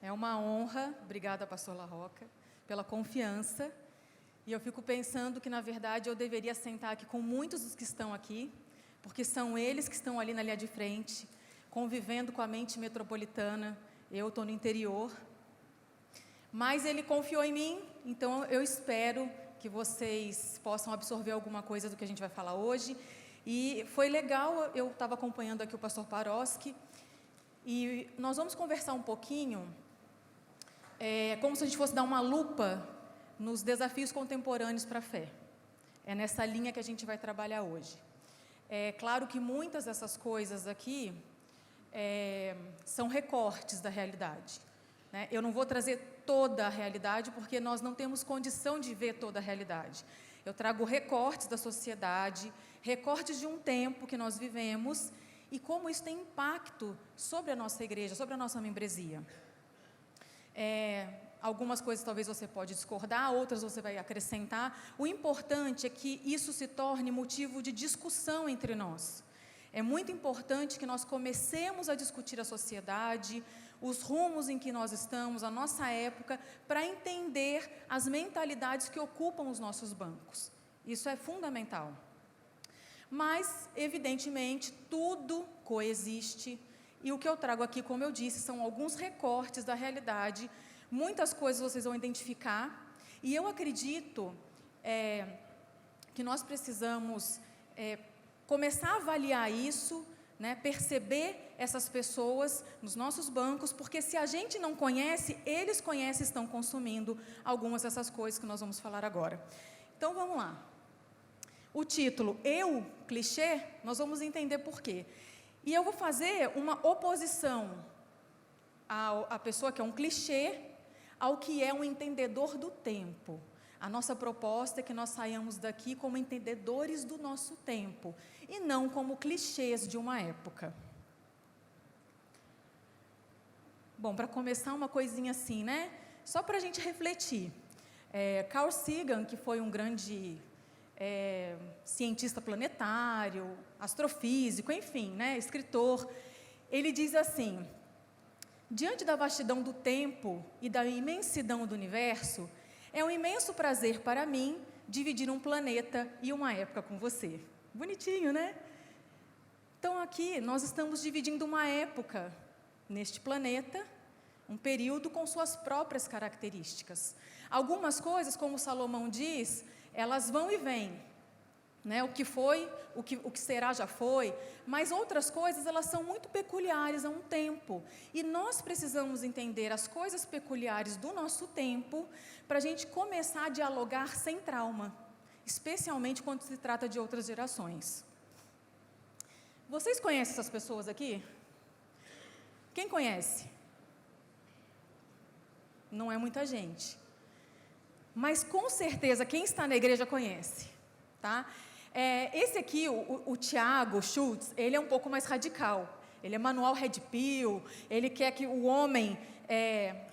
É uma honra, obrigada, pastor La Roca, pela confiança. E eu fico pensando que, na verdade, eu deveria sentar aqui com muitos dos que estão aqui, porque são eles que estão ali na linha de frente, convivendo com a mente metropolitana. Eu estou no interior. Mas ele confiou em mim, então eu espero que vocês possam absorver alguma coisa do que a gente vai falar hoje. E foi legal, eu estava acompanhando aqui o pastor Paroski, e nós vamos conversar um pouquinho, como se a gente fosse dar uma lupa nos desafios contemporâneos para a fé. É nessa linha que a gente vai trabalhar hoje. É claro que muitas dessas coisas aqui são recortes da realidade, né? Eu não vou trazer toda a realidade, porque nós não temos condição de ver toda a realidade. Eu trago recortes da sociedade, recortes de um tempo que nós vivemos e como isso tem impacto sobre a nossa igreja, sobre a nossa membresia. Algumas coisas talvez você pode discordar, outras você vai acrescentar. O importante é que isso se torne motivo de discussão entre nós. É muito importante que nós comecemos a discutir a sociedade, os rumos em que nós estamos, a nossa época, para entender as mentalidades que ocupam os nossos bancos. Isso é fundamental. Mas, evidentemente, tudo coexiste. E o que eu trago aqui, como eu disse, são alguns recortes da realidade. Muitas coisas vocês vão identificar. E eu acredito que nós precisamos começar a avaliar isso, né, perceber essas pessoas nos nossos bancos, porque se a gente não conhece, eles conhecem e estão consumindo algumas dessas coisas que nós vamos falar agora. Então, vamos lá. O título, Eu, clichê, nós vamos entender por quê. E eu vou fazer uma oposição à pessoa que é um clichê, ao que é um entendedor do tempo. A nossa proposta é que nós saiamos daqui como entendedores do nosso tempo, e não como clichês de uma época. Bom, para começar uma coisinha assim, né? Só para a gente refletir. Carl Sagan, que foi um grande cientista planetário, astrofísico, enfim, né, escritor, ele diz assim: diante da vastidão do tempo e da imensidão do universo, é um imenso prazer para mim dividir um planeta e uma época com você. Bonitinho, né? Então aqui nós estamos dividindo uma época neste planeta, um período com suas próprias características. Algumas coisas, como Salomão diz, elas vão e vêm, né? O que foi, o que será já foi, mas outras coisas elas são muito peculiares a um tempo, e nós precisamos entender as coisas peculiares do nosso tempo para a gente começar a dialogar sem trauma, especialmente quando se trata de outras gerações. Vocês conhecem essas pessoas aqui? Quem conhece? Não é muita gente, mas com certeza quem está na igreja conhece, tá? Esse aqui, o Tiago Schultz, ele é um pouco mais radical. Ele é manual Red Pill, ele quer que o homem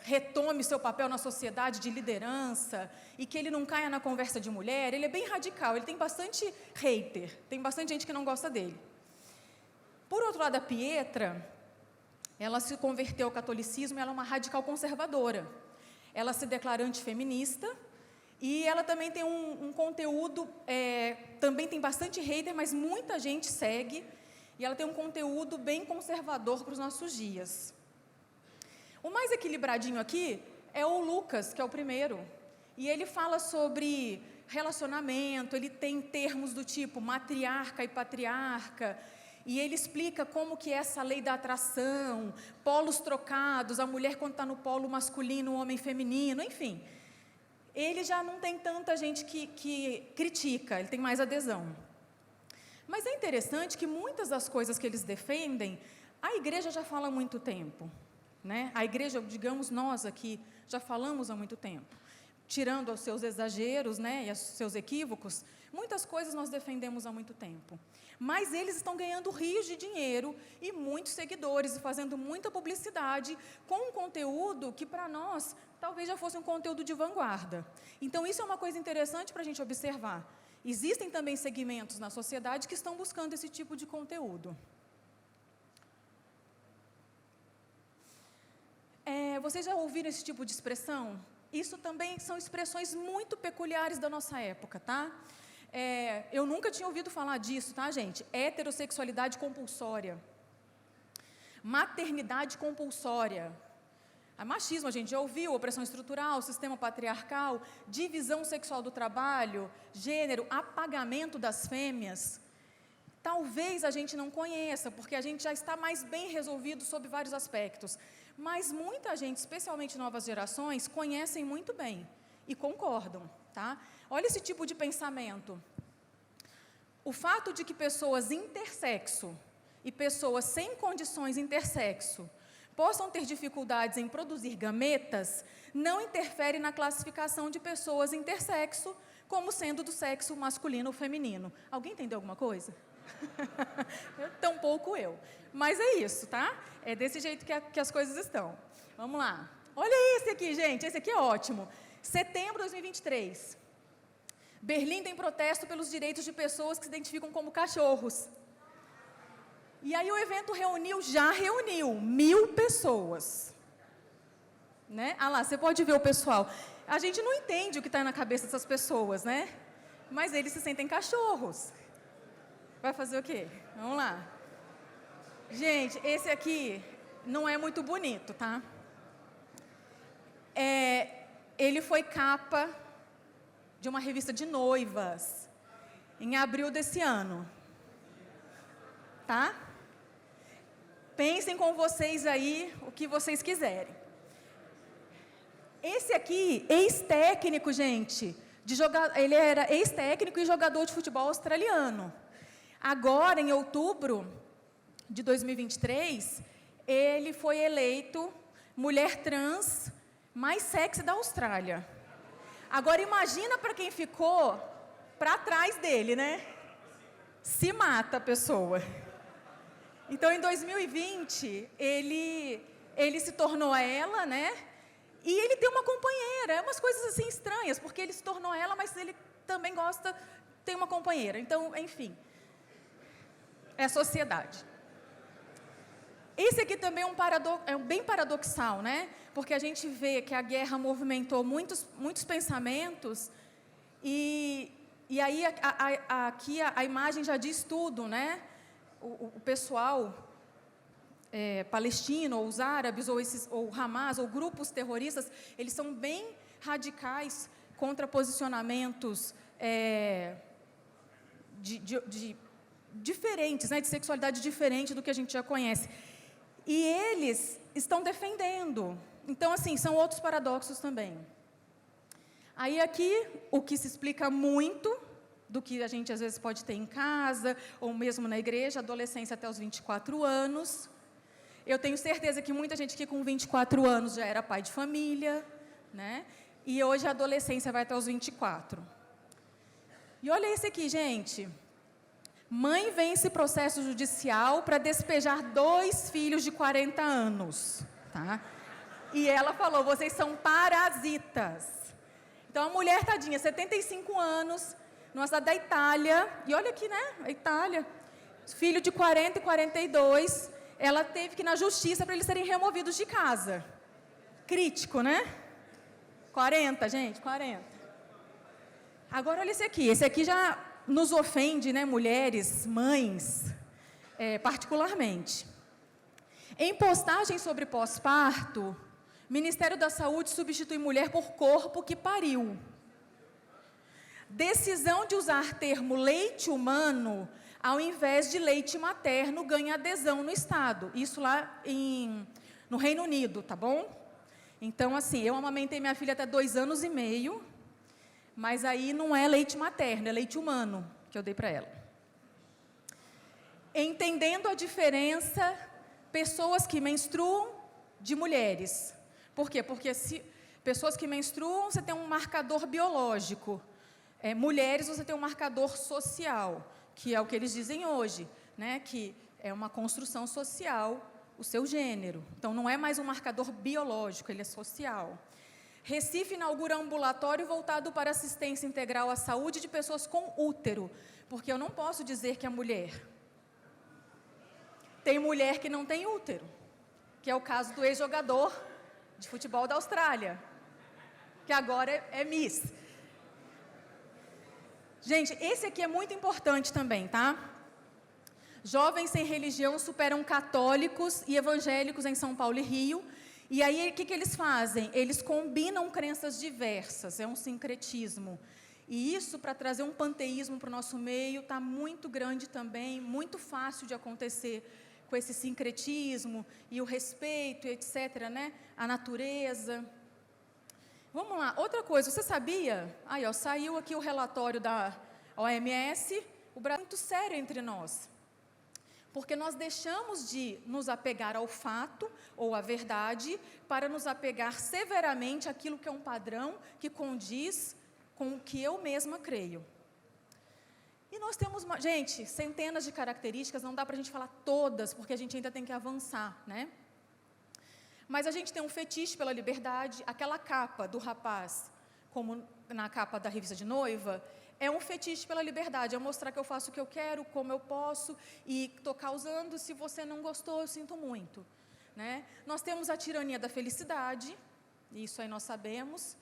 retome seu papel na sociedade de liderança e que ele não caia na conversa de mulher. Ele é bem radical, ele tem bastante hater, tem bastante gente que não gosta dele. Por outro lado, a Pietra, ela se converteu ao catolicismo, ela é uma radical conservadora. Ela se declara antifeminista. E ela também tem um conteúdo, também tem bastante hater, mas muita gente segue, e ela tem um conteúdo bem conservador para os nossos dias. O mais equilibradinho aqui é o Lucas, que é o primeiro, e ele fala sobre relacionamento, ele tem termos do tipo matriarca e patriarca, e ele explica como que é essa lei da atração, polos trocados, a mulher quando está no polo masculino, o homem feminino, enfim. Ele já não tem tanta gente que critica, ele tem mais adesão. Mas é interessante que muitas das coisas que eles defendem, a igreja já fala há muito tempo, né? A igreja, digamos nós aqui, já falamos há muito tempo. Tirando os seus exageros, né, e os seus equívocos, muitas coisas nós defendemos há muito tempo. Mas eles estão ganhando rios de dinheiro e muitos seguidores e fazendo muita publicidade com um conteúdo que para nós talvez já fosse um conteúdo de vanguarda. Então isso é uma coisa interessante para a gente observar. Existem também segmentos na sociedade que estão buscando esse tipo de conteúdo. Vocês já ouviram esse tipo de expressão? Isso também são expressões muito peculiares da nossa época, tá? Eu nunca tinha ouvido falar disso, tá, gente? Heterossexualidade compulsória. Maternidade compulsória. Machismo, a gente já ouviu, opressão estrutural, sistema patriarcal, divisão sexual do trabalho, gênero, apagamento das fêmeas. Talvez a gente não conheça, porque a gente já está mais bem resolvido sob vários aspectos. Mas muita gente, especialmente novas gerações, conhecem muito bem e concordam, tá? Olha esse tipo de pensamento. O fato de que pessoas intersexo e pessoas sem condições intersexo possam ter dificuldades em produzir gametas, não interfere na classificação de pessoas intersexo como sendo do sexo masculino ou feminino. Alguém entendeu alguma coisa? Tampouco eu. Mas é isso, tá? É desse jeito que as coisas estão. Vamos lá. Olha esse aqui, gente. Esse aqui é ótimo. Setembro de 2023. Berlim tem protesto pelos direitos de pessoas que se identificam como cachorros. E aí o evento já reuniu 1.000 pessoas. Né? Lá, você pode ver o pessoal. A gente não entende o que está na cabeça dessas pessoas, né? Mas eles se sentem cachorros. Vai fazer o quê? Vamos lá. Gente, esse aqui não é muito bonito, tá? Ele foi capa de uma revista de noivas em abril desse ano. Tá? Pensem com vocês aí o que vocês quiserem. Esse aqui, ex-técnico, gente, ele era ex-técnico e jogador de futebol australiano. Agora, em outubro de 2023, ele foi eleito mulher trans mais sexy da Austrália. Agora, imagina para quem ficou para trás dele, né? Se mata a pessoa. Então, em 2020, ele se tornou ela, né? E ele tem uma companheira. É umas coisas assim estranhas, porque ele se tornou ela, mas ele também tem uma companheira. Então, enfim, é a sociedade. Esse aqui também é bem paradoxal, né? Porque a gente vê que a guerra movimentou muitos pensamentos e aí aqui a imagem já diz tudo, né? O pessoal palestino, ou os árabes, ou Hamas, ou grupos terroristas, eles são bem radicais contra posicionamentos diferentes, né, de sexualidade diferente do que a gente já conhece. E eles estão defendendo. Então, assim, são outros paradoxos também. Aí aqui, o que se explica muito do que a gente às vezes pode ter em casa, ou mesmo na igreja, adolescência até os 24 anos. Eu tenho certeza que muita gente que com 24 anos já era pai de família, né? E hoje a adolescência vai até os 24. E olha esse aqui, gente. Mãe vence processo judicial para despejar 2 filhos de 40 anos. Tá? E ela falou, vocês são parasitas. Então, a mulher, tadinha, 75 anos, numa cidade da Itália, e olha aqui, né, a Itália, filho de 40 e 42, ela teve que ir na justiça para eles serem removidos de casa. Crítico, né? 40, gente, 40. Agora, olha esse aqui já nos ofende, né, mulheres, mães, particularmente. Em postagem sobre pós-parto, Ministério da Saúde substitui mulher por corpo que pariu. Decisão de usar termo leite humano ao invés de leite materno ganha adesão no Estado. Isso lá no Reino Unido, tá bom? Então, assim, eu amamentei minha filha até 2 anos e meio, mas aí não é leite materno, é leite humano que eu dei para ela. Entendendo a diferença, pessoas que menstruam de mulheres. Por quê? Porque pessoas que menstruam, você tem um marcador biológico. Mulheres, você tem um marcador social, que é o que eles dizem hoje, né? Que é uma construção social, o seu gênero. Então, não é mais um marcador biológico, ele é social. Recife inaugura ambulatório voltado para assistência integral à saúde de pessoas com útero, porque eu não posso dizer que a mulher. Tem mulher que não tem útero, que é o caso do ex-jogador de futebol da Austrália, que agora é Miss. Gente, esse aqui é muito importante também, tá? Jovens sem religião superam católicos e evangélicos em São Paulo e Rio. E aí, o que eles fazem? Eles combinam crenças diversas, é um sincretismo. E isso, para trazer um panteísmo para o nosso meio, está muito grande também, muito fácil de acontecer com esse sincretismo e o respeito, etc., né? A natureza. Vamos lá, outra coisa, você sabia? Aí, ó, saiu aqui o relatório da OMS, o Brasil é muito sério entre nós. Porque nós deixamos de nos apegar ao fato ou à verdade para nos apegar severamente àquilo que é um padrão que condiz com o que eu mesma creio. E nós temos, gente, centenas de características, não dá para a gente falar todas, porque a gente ainda tem que avançar, né? Mas a gente tem um fetiche pela liberdade, aquela capa do rapaz, como na capa da revista de noiva, é um fetiche pela liberdade, é mostrar que eu faço o que eu quero, como eu posso, e estou causando, se você não gostou, eu sinto muito. Né? Nós temos a tirania da felicidade, isso aí nós sabemos.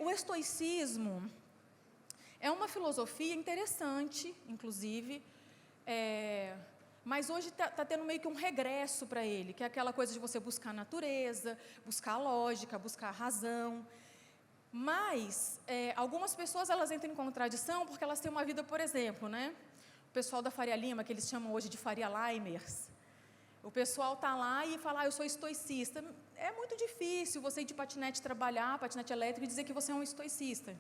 O estoicismo é uma filosofia interessante, inclusive, mas hoje está tendo meio que um regresso para ele, que é aquela coisa de você buscar a natureza, buscar a lógica, buscar a razão. Mas, algumas pessoas, elas entram em contradição porque elas têm uma vida, por exemplo, né? O pessoal da Faria Lima, que eles chamam hoje de Faria Limers, o pessoal está lá e fala, eu sou estoicista. É muito difícil você ir de patinete trabalhar, patinete elétrico, e dizer que você é um estoicista.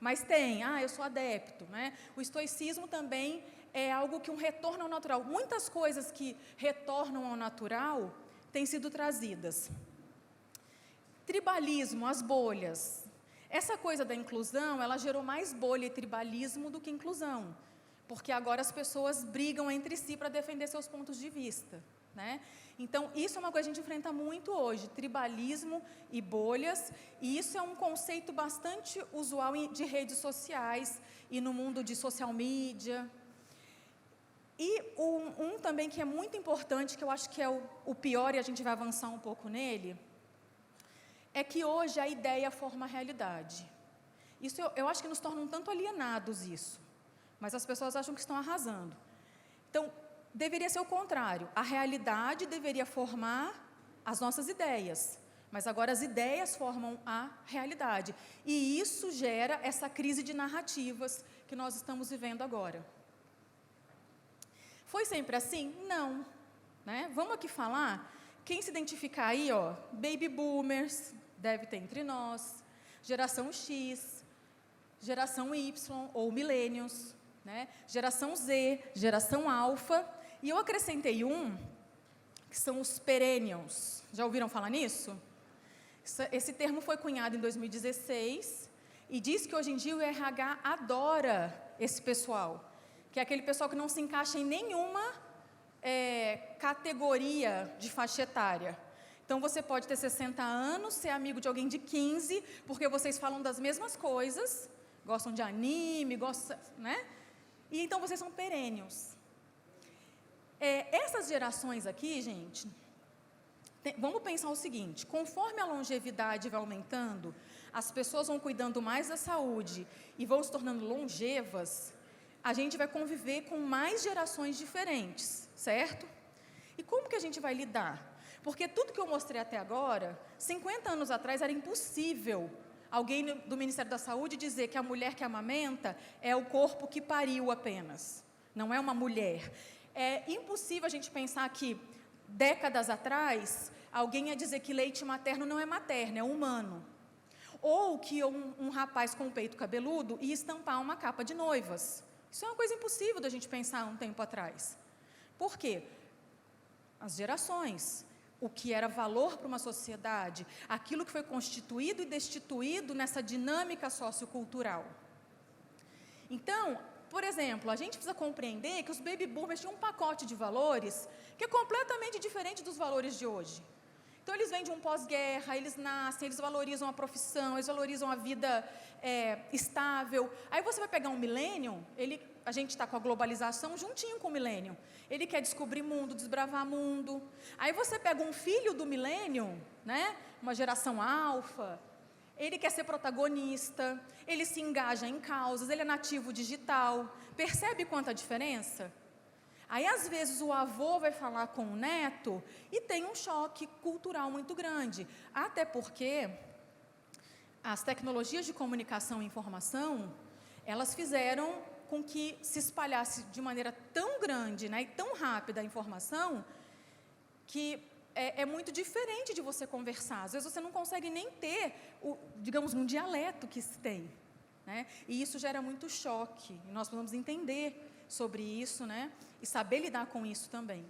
Mas tem, eu sou adepto, né? O estoicismo também é algo que um retorno ao natural. Muitas coisas que retornam ao natural têm sido trazidas. Tribalismo, as bolhas. Essa coisa da inclusão, ela gerou mais bolha e tribalismo do que inclusão, porque agora as pessoas brigam entre si para defender seus pontos de vista, né? Então, isso é uma coisa que a gente enfrenta muito hoje, tribalismo e bolhas, e isso é um conceito bastante usual de redes sociais e no mundo de social media. E um também que é muito importante, que eu acho que é o pior, e a gente vai avançar um pouco nele, é que hoje a ideia forma a realidade. Isso eu acho que nos torna um tanto alienados isso, mas as pessoas acham que estão arrasando. Então, deveria ser o contrário, a realidade deveria formar as nossas ideias, mas agora as ideias formam a realidade. E isso gera essa crise de narrativas que nós estamos vivendo agora. Foi sempre assim? Não. Né? Vamos aqui falar, quem se identificar aí, ó, baby boomers, deve ter entre nós, geração X, geração Y ou millennials, né? Geração Z, geração alfa, e eu acrescentei que são os perennials. Já ouviram falar nisso? Esse termo foi cunhado em 2016 e diz que hoje em dia o RH adora esse pessoal, que é aquele pessoal que não se encaixa em nenhuma categoria de faixa etária. Então, você pode ter 60 anos, ser amigo de alguém de 15, porque vocês falam das mesmas coisas, gostam de anime, gostam, né? E então, vocês são perennials. Essas gerações aqui, gente, vamos pensar o seguinte, conforme a longevidade vai aumentando, as pessoas vão cuidando mais da saúde e vão se tornando longevas, a gente vai conviver com mais gerações diferentes, certo? E como que a gente vai lidar? Porque tudo que eu mostrei até agora, 50 anos atrás era impossível alguém do Ministério da Saúde dizer que a mulher que amamenta é o corpo que pariu apenas, não é uma mulher. É impossível a gente pensar que, décadas atrás, alguém ia dizer que leite materno não é materno, é humano. Ou que um rapaz com o peito cabeludo ia estampar uma capa de noivas. Isso é uma coisa impossível da gente pensar um tempo atrás. Por quê? As gerações, o que era valor para uma sociedade, aquilo que foi constituído e destituído nessa dinâmica sociocultural. Então, por exemplo, a gente precisa compreender que os baby boomers tinham um pacote de valores que é completamente diferente dos valores de hoje. Então, eles vêm de um pós-guerra, eles nascem, eles valorizam a profissão, eles valorizam a vida estável. Aí você vai pegar um millennium, a gente está com a globalização juntinho com o millennium. Ele quer descobrir mundo, desbravar mundo. Aí você pega um filho do millennium, né, uma geração alfa, ele quer ser protagonista, ele se engaja em causas, ele é nativo digital. Percebe quanta diferença? Aí, às vezes, o avô vai falar com o neto e tem um choque cultural muito grande. Até porque as tecnologias de comunicação e informação, elas fizeram com que se espalhasse de maneira tão grande, né, e tão rápida a informação, que é muito diferente de você conversar. Às vezes, você não consegue nem ter, digamos, um dialeto que se tem, né? E isso gera muito choque. E nós precisamos entender sobre isso, né? E saber lidar com isso também.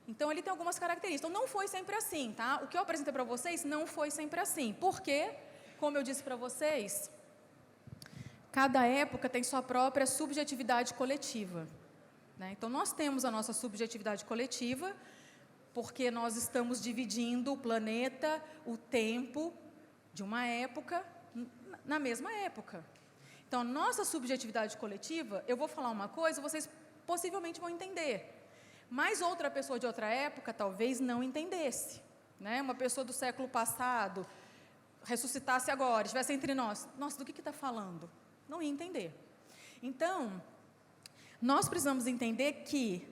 Então, ele tem algumas características. Então, não foi sempre assim, tá? O que eu apresentei para vocês não foi sempre assim. Porque, como eu disse para vocês, cada época tem sua própria subjetividade coletiva, né? Então, nós temos a nossa subjetividade coletiva, porque nós estamos dividindo o planeta, o tempo de uma época, na mesma época. Então, nossa subjetividade coletiva, eu vou falar uma coisa, vocês possivelmente vão entender, mas outra pessoa de outra época talvez não entendesse, né? Uma pessoa do século passado ressuscitasse agora, estivesse entre nós, nossa, do que está falando? Não ia entender. Então, nós precisamos entender que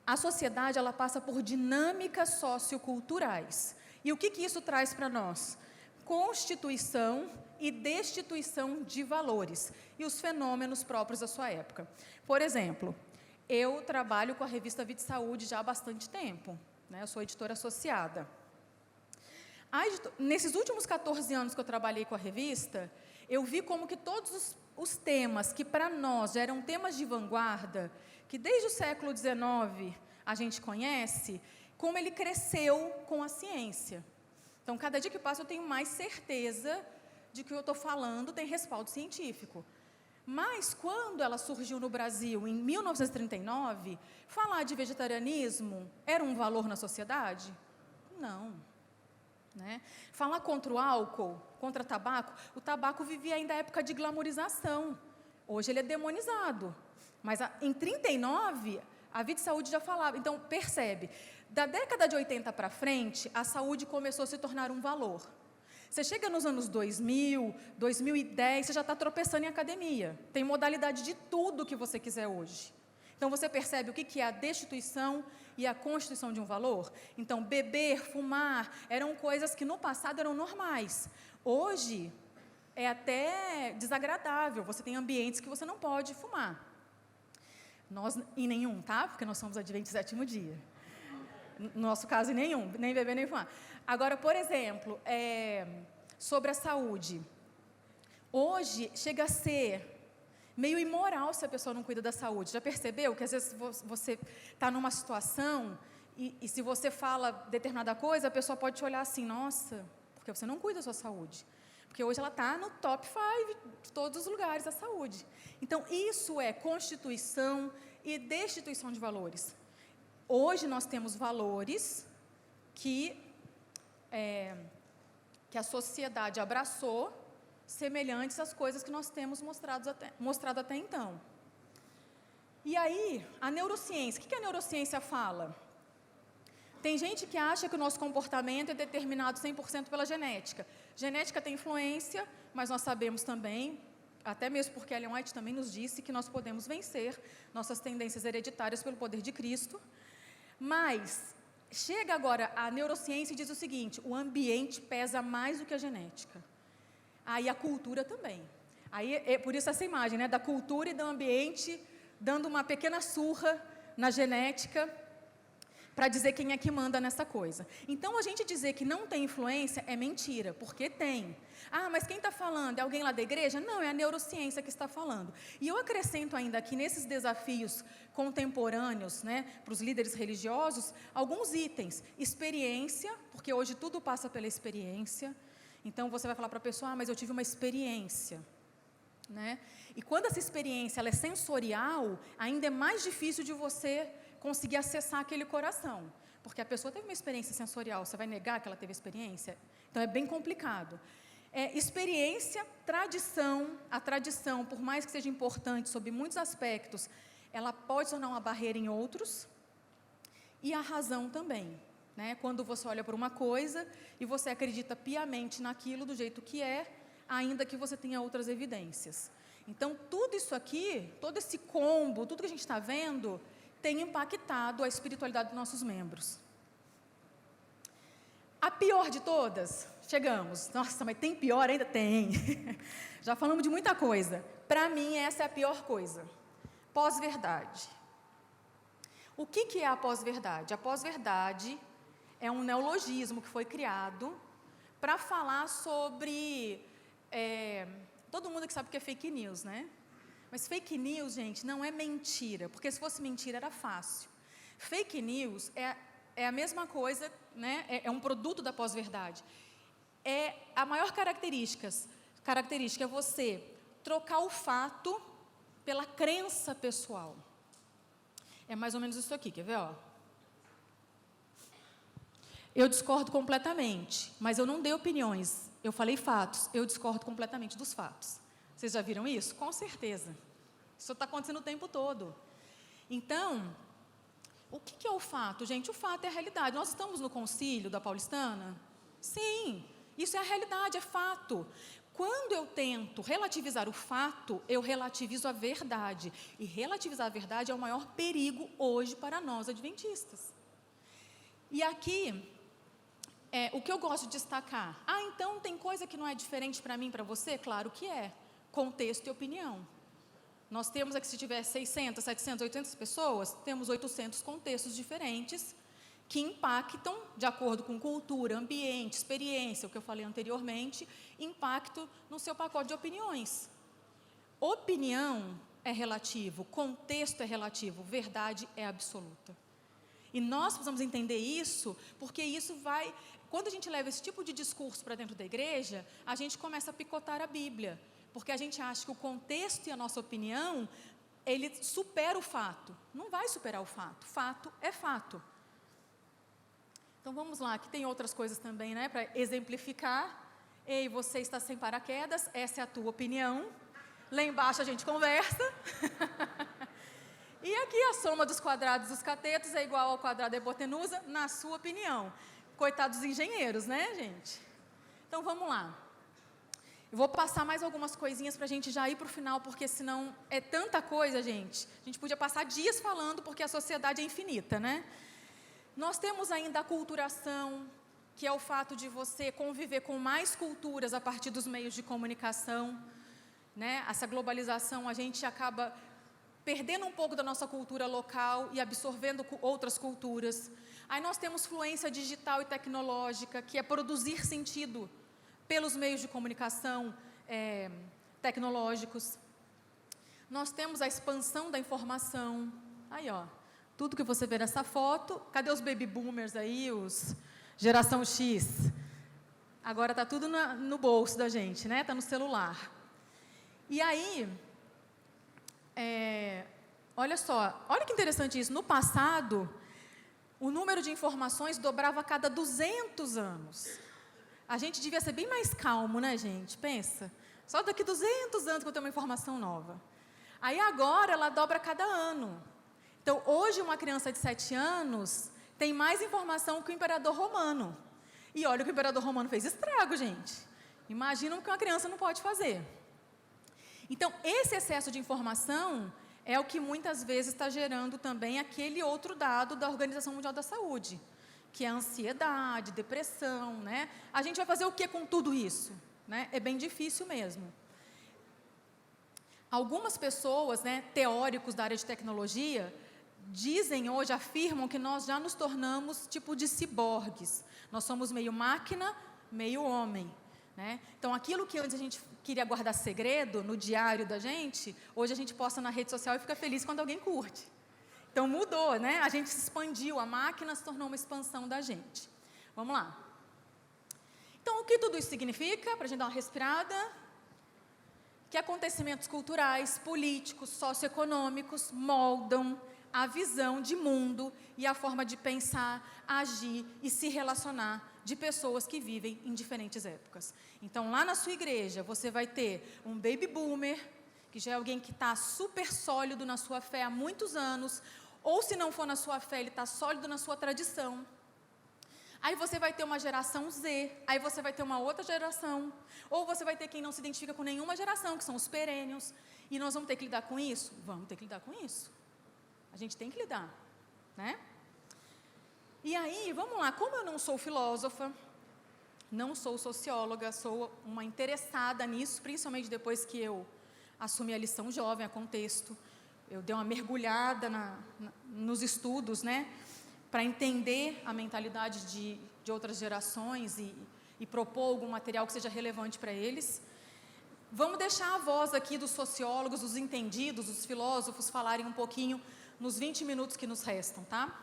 a sociedade, ela passa por dinâmicas socioculturais. E o que isso traz para nós? Constituição e destituição de valores e os fenômenos próprios da sua época. Por exemplo, eu trabalho com a revista Vida e Saúde já há bastante tempo, né? Eu sou editora associada. Nesses últimos 14 anos que eu trabalhei com a revista, eu vi como que todos os temas que para nós já eram temas de vanguarda, que desde o século XIX a gente conhece, como ele cresceu com a ciência. Então, cada dia que passa eu tenho mais certeza de que o que eu estou falando tem respaldo científico. Mas, quando ela surgiu no Brasil, em 1939, falar de vegetarianismo era um valor na sociedade? Não. Né? Falar contra o álcool, contra o tabaco vivia ainda a época de glamorização. Hoje ele é demonizado. Mas em 39, a Vida e Saúde já falava. Então, percebe, da década de 80 para frente, a saúde começou a se tornar um valor. Você chega nos anos 2000, 2010, você já está tropeçando em academia. Tem modalidade de tudo que você quiser hoje. Então, você percebe o que é a destituição e a constituição de um valor? Então, beber, fumar, eram coisas que no passado eram normais. Hoje, é até desagradável. Você tem ambientes que você não pode fumar. Nós, em nenhum, tá? Porque nós somos adventistas do sétimo dia. No nosso caso, em nenhum, nem beber, nem fumar. Agora, por exemplo, sobre a saúde. Hoje, chega a ser meio imoral se a pessoa não cuida da saúde. Já percebeu que, às vezes, você está numa situação e se você fala determinada coisa, a pessoa pode te olhar assim, nossa, porque você não cuida da sua saúde. Porque hoje ela está no top 5 de todos os lugares da saúde. Então, isso é constituição e destituição de valores. Hoje nós temos valores que a sociedade abraçou, semelhantes às coisas que nós temos mostrado até então. E aí, a neurociência, o que a neurociência fala? Tem gente que acha que o nosso comportamento é determinado 100% pela genética. Genética tem influência, mas nós sabemos também, até mesmo porque Ellen White também nos disse que nós podemos vencer nossas tendências hereditárias pelo poder de Cristo. Mas chega agora a neurociência e diz o seguinte, o ambiente pesa mais do que a genética. Aí a cultura também. Aí é por isso essa imagem, né, da cultura e do ambiente dando uma pequena surra na genética para dizer quem é que manda nessa coisa. Então, a gente dizer que não tem influência é mentira, porque tem. Ah, mas quem está falando? É alguém lá da igreja? Não, é a neurociência que está falando. E eu acrescento ainda aqui, nesses desafios contemporâneos, né, para os líderes religiosos, alguns itens. Experiência, porque hoje tudo passa pela experiência. Então, você vai falar para a pessoa, mas eu tive uma experiência. Né? E quando essa experiência ela é sensorial, ainda é mais difícil de você conseguir acessar aquele coração. porque a pessoa teve uma experiência sensorial, você vai negar que ela teve experiência? Então, é bem complicado. Experiência, tradição, a tradição, por mais que seja importante sob muitos aspectos, ela pode tornar uma barreira em outros, e a razão também, né? Quando você olha para uma coisa e você acredita piamente naquilo do jeito que é, ainda que você tenha outras evidências. Então, tudo isso aqui, todo esse combo, tudo que a gente está vendo, tem impactado a espiritualidade dos nossos membros. A pior de todas, chegamos. Nossa, mas tem pior ainda? Tem. Já falamos de muita coisa. Para mim, essa é a pior coisa. Pós-verdade. O que é a pós-verdade? A pós-verdade é um neologismo que foi criado para falar sobre... todo mundo que sabe o que é fake news, né? Mas fake news, gente, não é mentira, porque se fosse mentira era fácil. Fake news é a mesma coisa, né? É um produto da pós-verdade. A maior característica é você trocar o fato pela crença pessoal. É mais ou menos isso aqui, quer ver? Ó? Eu discordo completamente, mas eu não dei opiniões, eu falei fatos, eu discordo completamente dos fatos. Vocês já viram isso? Com certeza. Isso está acontecendo o tempo todo. Então, o que é o fato, gente? O fato é a realidade. Nós estamos no concílio da Paulistana? Sim, isso é a realidade, é fato. Quando eu tento relativizar o fato, eu relativizo a verdade. E relativizar a verdade é o maior perigo hoje para nós adventistas. E aqui, o que eu gosto de destacar. Então tem coisa que não é diferente para mim e para você? Claro que é. Contexto e opinião. Nós temos aqui, se tiver 600, 700, 800 pessoas, temos 800 contextos diferentes que impactam, de acordo com cultura, ambiente, experiência, o que eu falei anteriormente, impacto no seu pacote de opiniões. Opinião é relativo, contexto é relativo, verdade é absoluta. E nós precisamos entender isso, porque isso vai... Quando a gente leva esse tipo de discurso para dentro da igreja, a gente começa a picotar a Bíblia, porque a gente acha que o contexto e a nossa opinião, ele supera o fato. Não vai superar o fato. Fato é fato. Então, vamos lá, aqui tem outras coisas também, né, para exemplificar. Ei, você está sem paraquedas, essa é a tua opinião. Lá embaixo a gente conversa. E aqui a soma dos quadrados dos catetos é igual ao quadrado da hipotenusa, na sua opinião. Coitados dos engenheiros, né, gente? Então, vamos lá. Eu vou passar mais algumas coisinhas para a gente já ir para o final, porque senão é tanta coisa, gente. A gente podia passar dias falando, porque a sociedade é infinita, né? Nós temos ainda a aculturação, que é o fato de você conviver com mais culturas a partir dos meios de comunicação, né? Essa globalização, a gente acaba perdendo um pouco da nossa cultura local e absorvendo outras culturas. Aí nós temos fluência digital e tecnológica, que é produzir sentido pelos meios de comunicação tecnológicos. Nós temos a expansão da informação. Aí, ó, tudo que você vê nessa foto, cadê os baby boomers aí, os geração X? Agora está tudo no bolso da gente, né? Está no celular. E aí, olha só, olha que interessante isso. No passado, o número de informações dobrava a cada 200 anos. A gente devia ser bem mais calmo, né, gente? Pensa. Só daqui 200 anos que eu tenho uma informação nova. Aí agora ela dobra a cada ano. Então, hoje uma criança de 7 anos tem mais informação que o imperador romano. E olha, o que o imperador romano fez estrago, gente. Imagina o que uma criança não pode fazer. Então, esse excesso de informação é o que muitas vezes está gerando também aquele outro dado da Organização Mundial da Saúde, que é a ansiedade, depressão, né? A gente vai fazer o que com tudo isso? Né? É bem difícil mesmo. Algumas pessoas, né, teóricos da área de tecnologia, dizem hoje, afirmam que nós já nos tornamos tipo de ciborgues. Nós somos meio máquina, meio homem. Né? Então, aquilo que antes a gente queria guardar segredo no diário da gente, hoje a gente posta na rede social e fica feliz quando alguém curte. Então, mudou, né? A gente se expandiu, a máquina se tornou uma expansão da gente. Vamos lá. Então, o que tudo isso significa? Para a gente dar uma respirada. Que acontecimentos culturais, políticos, socioeconômicos moldam, a visão de mundo e a forma de pensar, agir e se relacionar de pessoas que vivem em diferentes épocas. Então, lá na sua igreja, você vai ter um baby boomer, que já é alguém que está super sólido na sua fé há muitos anos, ou se não for na sua fé, ele está sólido na sua tradição. Aí você vai ter uma geração Z, aí você vai ter uma outra geração, ou você vai ter quem não se identifica com nenhuma geração, que são os perênios, e nós vamos ter que lidar com isso? Vamos ter que lidar com isso. A gente tem que lidar, né? E aí, vamos lá, como eu não sou filósofa, não sou socióloga, sou uma interessada nisso, principalmente depois que eu assumi a lição jovem, a contexto, eu dei uma mergulhada nos estudos, né? Para entender a mentalidade de outras gerações e propor algum material que seja relevante para eles. Vamos deixar a voz aqui dos sociólogos, dos entendidos, dos filósofos falarem um pouquinho nos 20 minutos que nos restam, tá?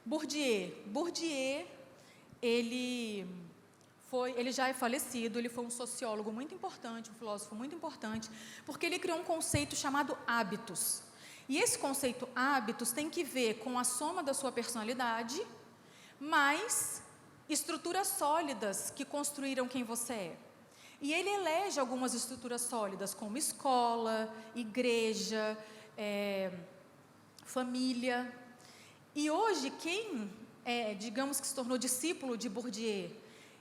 Bourdieu, ele já é falecido, ele foi um sociólogo muito importante, um filósofo muito importante, porque ele criou um conceito chamado hábitos. E esse conceito hábitos tem que ver com a soma da sua personalidade, mais estruturas sólidas que construíram quem você é. E ele elege algumas estruturas sólidas, como escola, igreja, família. E hoje, quem, digamos que se tornou discípulo de Bourdieu,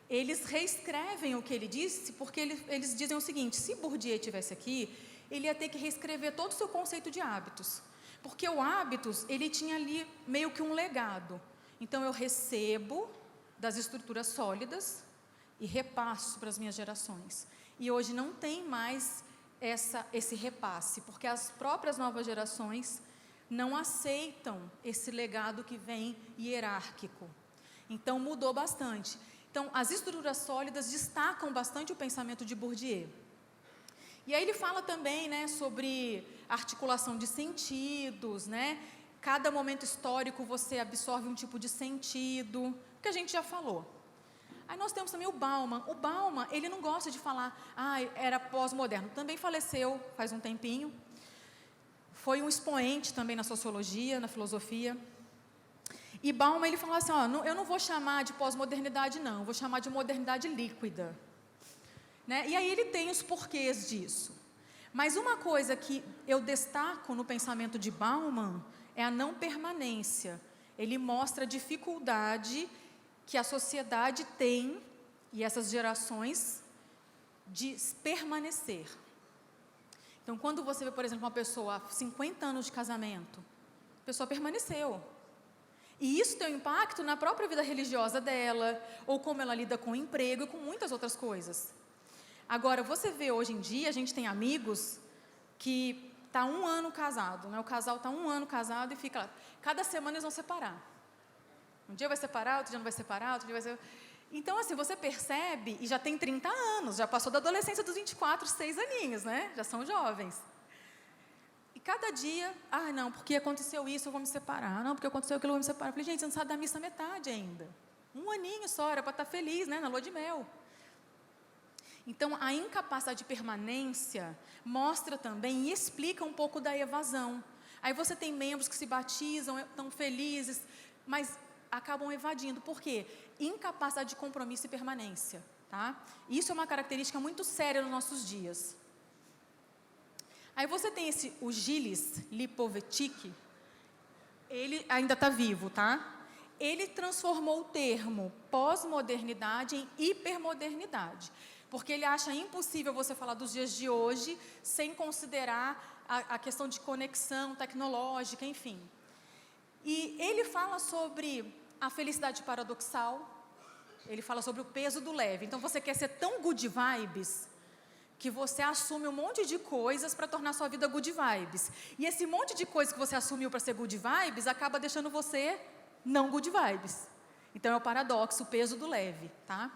eles reescrevem o que ele disse, porque eles dizem o seguinte: se Bourdieu estivesse aqui, ele ia ter que reescrever todo o seu conceito de hábitos, porque o hábitos, ele tinha ali meio que um legado. Então, eu recebo das estruturas sólidas e repasso para as minhas gerações. E hoje não tem mais esse repasse, porque as próprias novas gerações não aceitam esse legado que vem hierárquico. Então, mudou bastante. Então, as estruturas sólidas destacam bastante o pensamento de Bourdieu. E aí ele fala também, né, sobre articulação de sentidos, né? Cada momento histórico você absorve um tipo de sentido, que a gente já falou. Aí nós temos também o Bauman. O Bauman, ele não gosta de falar, era pós-moderno. Também faleceu faz um tempinho. Foi um expoente também na sociologia, na filosofia. E Bauman, ele falou assim, eu não vou chamar de pós-modernidade não, vou chamar de modernidade líquida. Né? E aí ele tem os porquês disso. Mas uma coisa que eu destaco no pensamento de Bauman é a não permanência. Ele mostra a dificuldade que a sociedade tem, e essas gerações, de permanecer. Então, quando você vê, por exemplo, uma pessoa há 50 anos de casamento, a pessoa permaneceu. E isso tem um impacto na própria vida religiosa dela, ou como ela lida com o emprego e com muitas outras coisas. Agora, você vê hoje em dia, a gente tem amigos que está 1 ano casado, né? O casal está 1 ano casado e fica, cada semana eles vão separar. Um dia vai separar, outro dia não vai separar, outro dia vai ser... Então, assim, você percebe, e já tem 30 anos, já passou da adolescência dos 24, 6 aninhos, né? Já são jovens. E cada dia, não, porque aconteceu isso, eu vou me separar. Não, porque aconteceu aquilo, eu vou me separar. Eu falei, gente, você não sabe da missa metade ainda. 1 aninho só, era para estar feliz, né? Na lua de mel. Então, a incapacidade de permanência mostra também e explica um pouco da evasão. Aí você tem membros que se batizam, estão felizes, mas acabam evadindo. Por quê? Incapacidade de compromisso e permanência. Tá? Isso é uma característica muito séria nos nossos dias. Aí você tem o Gilles Lipovetsky, ele ainda está vivo, tá? Ele transformou o termo pós-modernidade em hipermodernidade, porque ele acha impossível você falar dos dias de hoje sem considerar a questão de conexão tecnológica, enfim. E ele fala sobre a felicidade paradoxal, ele fala sobre o peso do leve. Então, você quer ser tão good vibes que você assume um monte de coisas para tornar sua vida good vibes. E esse monte de coisas que você assumiu para ser good vibes acaba deixando você não good vibes. Então, é o paradoxo, o peso do leve, tá?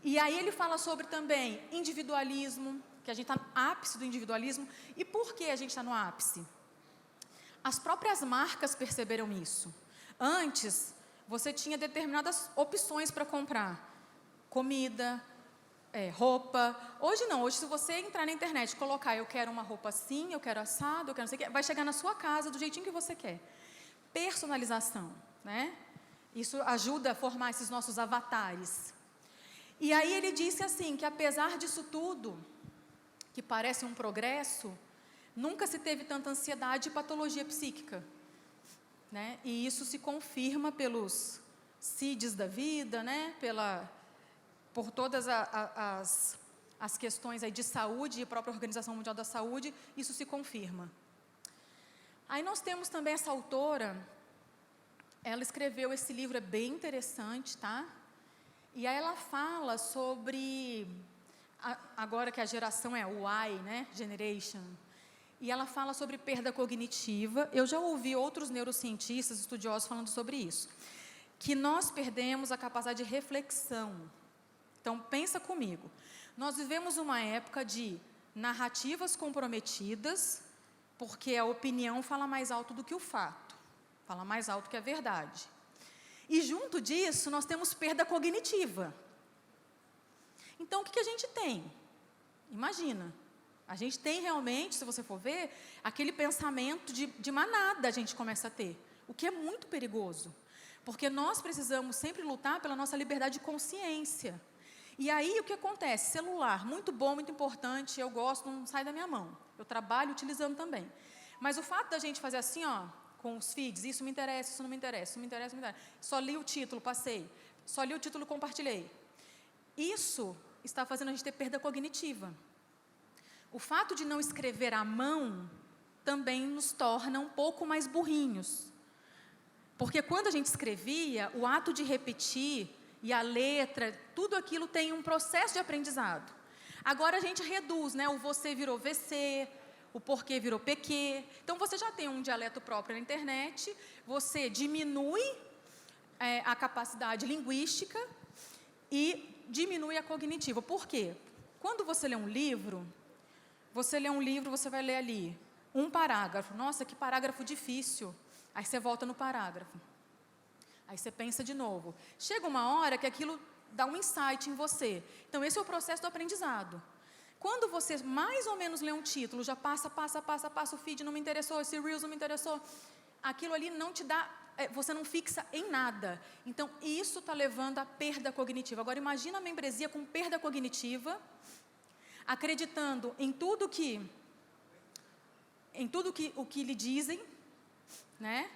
E aí ele fala sobre também individualismo, que a gente está no ápice do individualismo. E por que a gente está no ápice? As próprias marcas perceberam isso. Antes, você tinha determinadas opções para comprar. Comida, roupa. Hoje não, hoje se você entrar na internet e colocar eu quero uma roupa assim, eu quero assado, eu quero não sei o que, vai chegar na sua casa do jeitinho que você quer. Personalização, né? Isso ajuda a formar esses nossos avatares. E aí ele disse assim, que apesar disso tudo, que parece um progresso, nunca se teve tanta ansiedade e patologia psíquica, né? E isso se confirma pelos CIDs da vida, né? Por todas as questões aí de saúde e a própria Organização Mundial da Saúde, isso se confirma. Aí nós temos também essa autora, ela escreveu esse livro, é bem interessante, tá? E aí ela fala sobre, agora que a geração é o Y, né? Generation. E ela fala sobre perda cognitiva. Eu já ouvi outros neurocientistas, estudiosos falando sobre isso. Que nós perdemos a capacidade de reflexão. Então, pensa comigo. Nós vivemos uma época de narrativas comprometidas, porque a opinião fala mais alto do que o fato. Fala mais alto que a verdade. E junto disso, nós temos perda cognitiva. Então, o que a gente tem? Imagina. A gente tem realmente, se você for ver, aquele pensamento de manada a gente começa a ter. O que é muito perigoso. Porque nós precisamos sempre lutar pela nossa liberdade de consciência. E aí, o que acontece? Celular, muito bom, muito importante, eu gosto, não sai da minha mão. Eu trabalho utilizando também. Mas o fato da gente fazer assim, ó, com os feeds, isso me interessa, isso não me interessa, isso me interessa, isso me interessa. Só li o título, passei. Só li o título, compartilhei. Isso está fazendo a gente ter perda cognitiva. O fato de não escrever à mão também nos torna um pouco mais burrinhos. Porque quando a gente escrevia, o ato de repetir e a letra, tudo aquilo tem um processo de aprendizado. Agora a gente reduz, né? O você virou VC, o porquê virou PQ. Então você já tem um dialeto próprio na internet, você diminui a capacidade linguística e diminui a cognitiva. Por quê? Quando você lê um livro, você vai ler ali um parágrafo. Nossa, que parágrafo difícil. Aí você volta no parágrafo. Aí você pensa de novo. Chega uma hora que aquilo dá um insight em você. Então, esse é o processo do aprendizado. Quando você mais ou menos lê um título, já passa o feed, não me interessou, esse Reels não me interessou, aquilo ali não te dá, você não fixa em nada. Então, isso está levando à perda cognitiva. Agora, imagina a membresia com perda cognitiva, acreditando em tudo o que lhe dizem, né?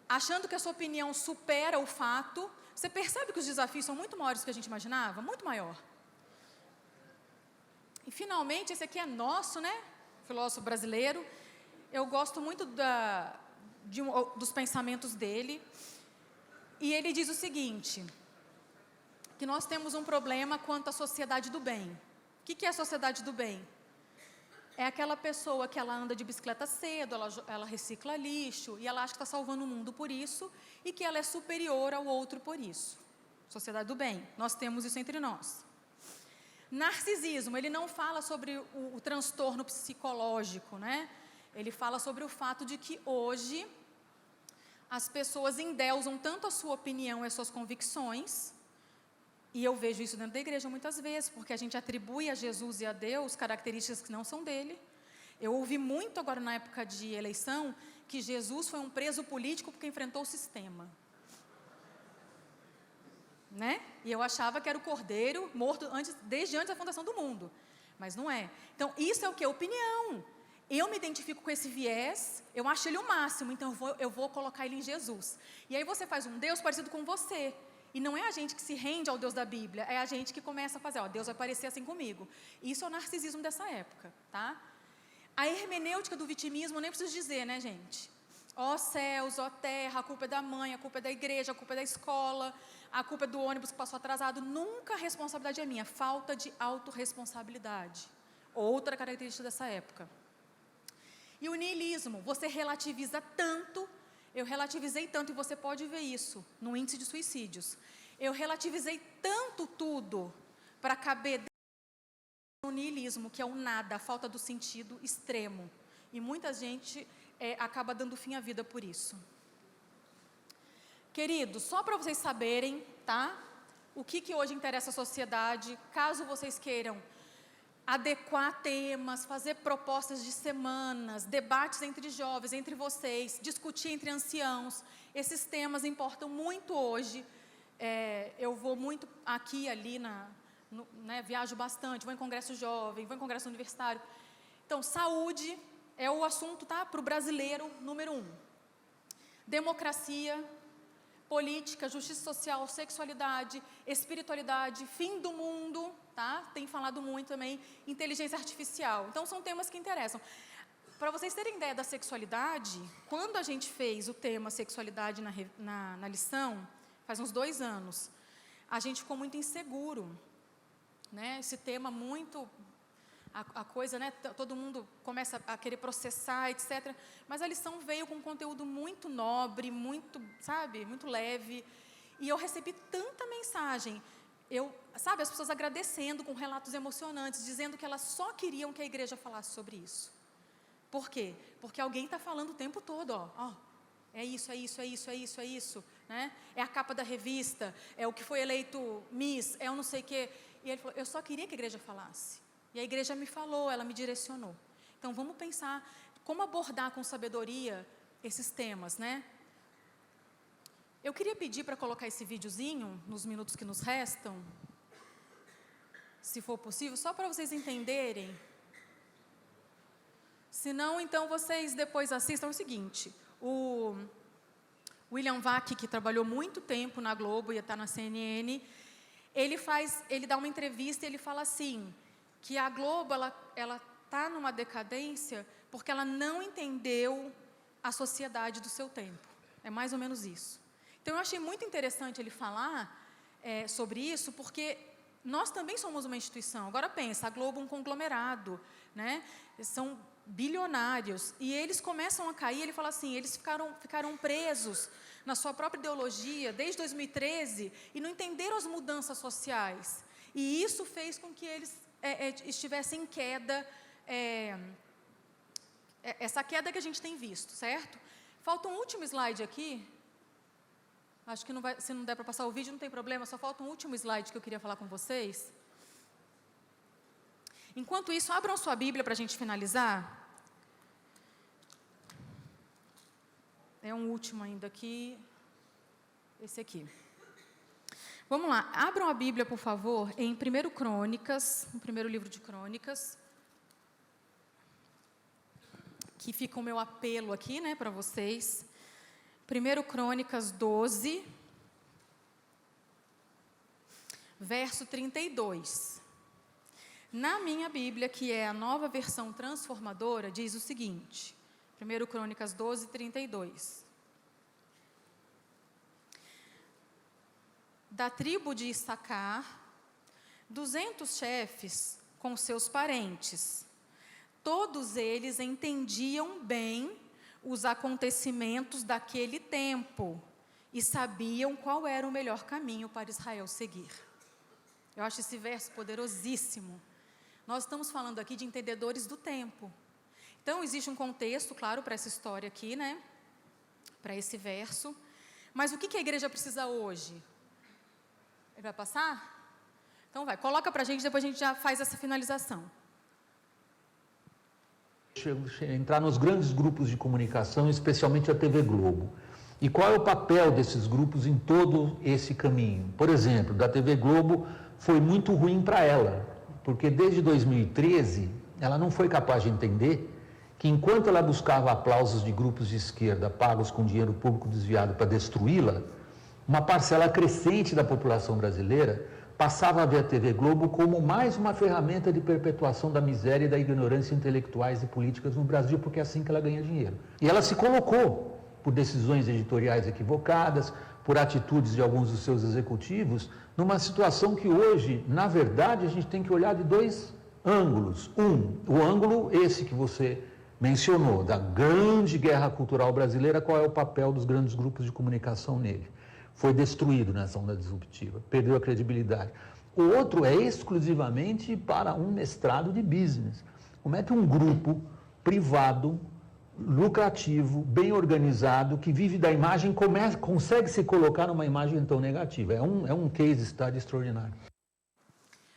Achando que a sua opinião supera o fato. Você percebe que os desafios são muito maiores do que a gente imaginava? Muito maior. E, finalmente, esse aqui é nosso, né? Filósofo brasileiro. Eu gosto muito dos pensamentos dele. E ele diz o seguinte, que nós temos um problema quanto à sociedade do bem. O que é a sociedade do bem? É aquela pessoa que ela anda de bicicleta cedo, ela recicla lixo, e ela acha que está salvando o mundo por isso, e que ela é superior ao outro por isso. Sociedade do bem. Nós temos isso entre nós. Narcisismo, ele não fala sobre o transtorno psicológico, né? Ele fala sobre o fato de que hoje as pessoas endeusam tanto a sua opinião e as suas convicções, e eu vejo isso dentro da igreja muitas vezes, porque a gente atribui a Jesus e a Deus características que não são dele. Eu ouvi muito agora na época de eleição que Jesus foi um preso político porque enfrentou o sistema. Né? E eu achava que era o Cordeiro morto desde antes da fundação do mundo. Mas não é. Então, isso é o quê? Opinião. Eu me identifico com esse viés, eu acho ele o máximo, então eu vou colocar ele em Jesus. E aí você faz um Deus parecido com você. E não é a gente que se rende ao Deus da Bíblia, é a gente que começa a fazer, ó, Deus vai parecer assim comigo. Isso é o narcisismo dessa época, tá? A hermenêutica do vitimismo, eu nem preciso dizer, né, gente? Ó céus, ó terra, a culpa é da mãe, a culpa é da igreja, a culpa é da escola, a culpa é do ônibus que passou atrasado. Nunca a responsabilidade é minha, falta de autorresponsabilidade. Outra característica dessa época. E o niilismo, você relativiza tanto. Eu relativizei tanto, e você pode ver isso no índice de suicídios. Eu relativizei tanto tudo para caber no niilismo, que é o nada, a falta do sentido extremo. E muita gente acaba dando fim à vida por isso. Queridos, só para vocês saberem, tá? o que hoje interessa à sociedade, caso vocês queiram adequar temas, fazer propostas de semanas, debates entre jovens, entre vocês, discutir entre anciãos. Esses temas importam muito hoje. Eu vou muito aqui e ali, viajo bastante, vou em congresso jovem, vou em congresso universitário. Então, saúde é o assunto, tá, para o brasileiro número 1. Democracia, política, justiça social, sexualidade, espiritualidade, fim do mundo, tá? Tem falado muito também, inteligência artificial. Então, são temas que interessam. Para vocês terem ideia da sexualidade, quando a gente fez o tema sexualidade na lição, faz uns 2 anos, a gente ficou muito inseguro, né? Esse tema muito... A coisa, né? Todo mundo começa a querer processar, etc. Mas a lição veio com um conteúdo muito nobre, muito, sabe, muito leve. E eu recebi tanta mensagem, as pessoas agradecendo com relatos emocionantes, dizendo que elas só queriam que a igreja falasse sobre isso. Por quê? Porque alguém está falando o tempo todo, é isso, é isso, é isso, é isso, é isso, né? É a capa da revista, é o que foi eleito Miss, é o não sei o quê. E ele falou, eu só queria que a igreja falasse. E a igreja me falou, ela me direcionou. Então, vamos pensar como abordar com sabedoria esses temas, né? Eu queria pedir para colocar esse videozinho, nos minutos que nos restam, se for possível, só para vocês entenderem. Se não, então, vocês depois assistam o seguinte. O William Vac, que trabalhou muito tempo na Globo e está na CNN, ele dá uma entrevista e ele fala assim... que a Globo, ela está numa decadência porque ela não entendeu a sociedade do seu tempo. É mais ou menos isso. Então, eu achei muito interessante ele falar sobre isso, porque nós também somos uma instituição. Agora, pensa, a Globo é um conglomerado, né? São bilionários, e eles começam a cair, ele fala assim, eles ficaram presos na sua própria ideologia desde 2013 e não entenderam as mudanças sociais. E isso fez com que eles... estivessem em queda, essa queda que a gente tem visto, certo? Falta um último slide aqui, acho que se não der para passar o vídeo não tem problema, só falta um último slide que eu queria falar com vocês. Enquanto isso, abram sua Bíblia para a gente finalizar. É um último ainda aqui, esse aqui. Vamos lá, abram a Bíblia, por favor, em 1 Crônicas, no primeiro livro de Crônicas, que fica o meu apelo aqui, né, para vocês. 1 Crônicas 12, verso 32. Na minha Bíblia, que é a Nova Versão Transformadora, diz o seguinte, 1 Crônicas 12, 32. Da tribo de Issacar, 200 chefes com seus parentes. Todos eles entendiam bem os acontecimentos daquele tempo e sabiam qual era o melhor caminho para Israel seguir. Eu acho esse verso poderosíssimo. Nós estamos falando aqui de entendedores do tempo. Então, existe um contexto, claro, para essa história aqui, né? Para esse verso. Mas o que a igreja precisa hoje? Ele vai passar? Então vai, coloca para a gente, depois a gente já faz essa finalização. Entrar nos grandes grupos de comunicação, especialmente a TV Globo. E qual é o papel desses grupos em todo esse caminho? Por exemplo, da TV Globo foi muito ruim para ela, porque desde 2013 ela não foi capaz de entender que enquanto ela buscava aplausos de grupos de esquerda pagos com dinheiro público desviado para destruí-la, uma parcela crescente da população brasileira passava a ver a TV Globo como mais uma ferramenta de perpetuação da miséria e da ignorância intelectuais e políticas no Brasil, porque é assim que ela ganha dinheiro. E ela se colocou, por decisões editoriais equivocadas, por atitudes de alguns dos seus executivos, numa situação que hoje, na verdade, a gente tem que olhar de 2 ângulos. O ângulo esse que você mencionou, da grande guerra cultural brasileira, qual é o papel dos grandes grupos de comunicação nele? Foi destruído nessa onda disruptiva, perdeu a credibilidade. O outro é exclusivamente para um mestrado de business. Como é que um grupo privado lucrativo, bem organizado, que vive da imagem, consegue se colocar numa imagem tão negativa. É um case study extraordinário.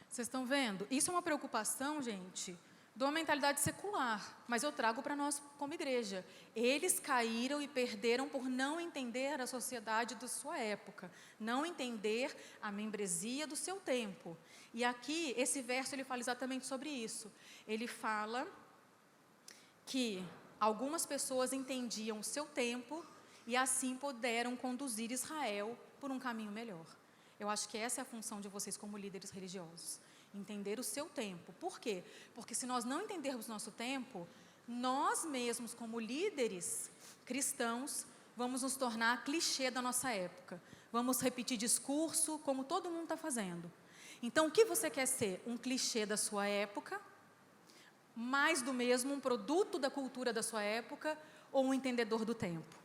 Vocês estão vendo? Isso é uma preocupação, gente, de uma mentalidade secular, mas eu trago para nós como igreja. Eles caíram e perderam por não entender a sociedade da sua época, não entender a membresia do seu tempo. E aqui, esse verso, ele fala exatamente sobre isso. Ele fala que algumas pessoas entendiam o seu tempo e assim puderam conduzir Israel por um caminho melhor. Eu acho que essa é a função de vocês como líderes religiosos. Entender o seu tempo. Por quê? Porque se nós não entendermos nosso tempo, nós mesmos como líderes cristãos, vamos nos tornar clichê da nossa época. Vamos repetir discurso como todo mundo está fazendo. Então, o que você quer ser? Um clichê da sua época? Mais do mesmo, um produto da cultura da sua época? Ou um entendedor do tempo?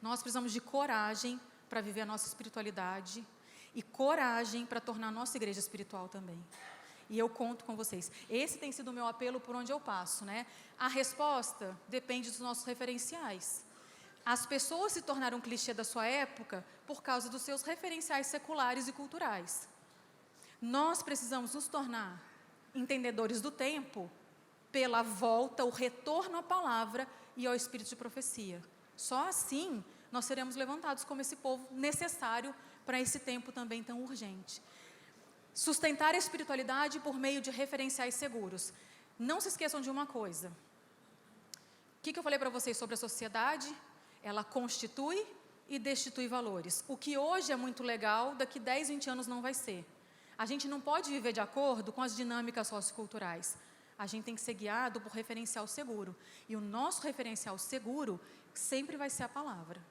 Nós precisamos de coragem para viver a nossa espiritualidade e coragem para tornar a nossa igreja espiritual também. E eu conto com vocês. Esse tem sido o meu apelo por onde eu passo, né? A resposta depende dos nossos referenciais. As pessoas se tornaram clichê da sua época por causa dos seus referenciais seculares e culturais. Nós precisamos nos tornar entendedores do tempo pela volta, o retorno à palavra e ao espírito de profecia. Só assim nós seremos levantados como esse povo necessário para esse tempo também tão urgente. Sustentar a espiritualidade por meio de referenciais seguros. Não se esqueçam de uma coisa. O que eu falei para vocês sobre a sociedade? Ela constitui e destitui valores. O que hoje é muito legal, daqui 10, 20 anos não vai ser. A gente não pode viver de acordo com as dinâmicas socioculturais. A gente tem que ser guiado por referencial seguro. E o nosso referencial seguro sempre vai ser a palavra.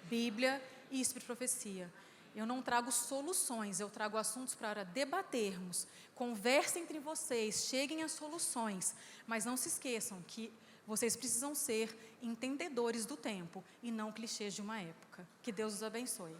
Bíblia e espírito de profecia. Eu não trago soluções, eu trago assuntos para debatermos. Conversem entre vocês, cheguem a soluções. Mas não se esqueçam que vocês precisam ser entendedores do tempo e não clichês de uma época. Que Deus os abençoe.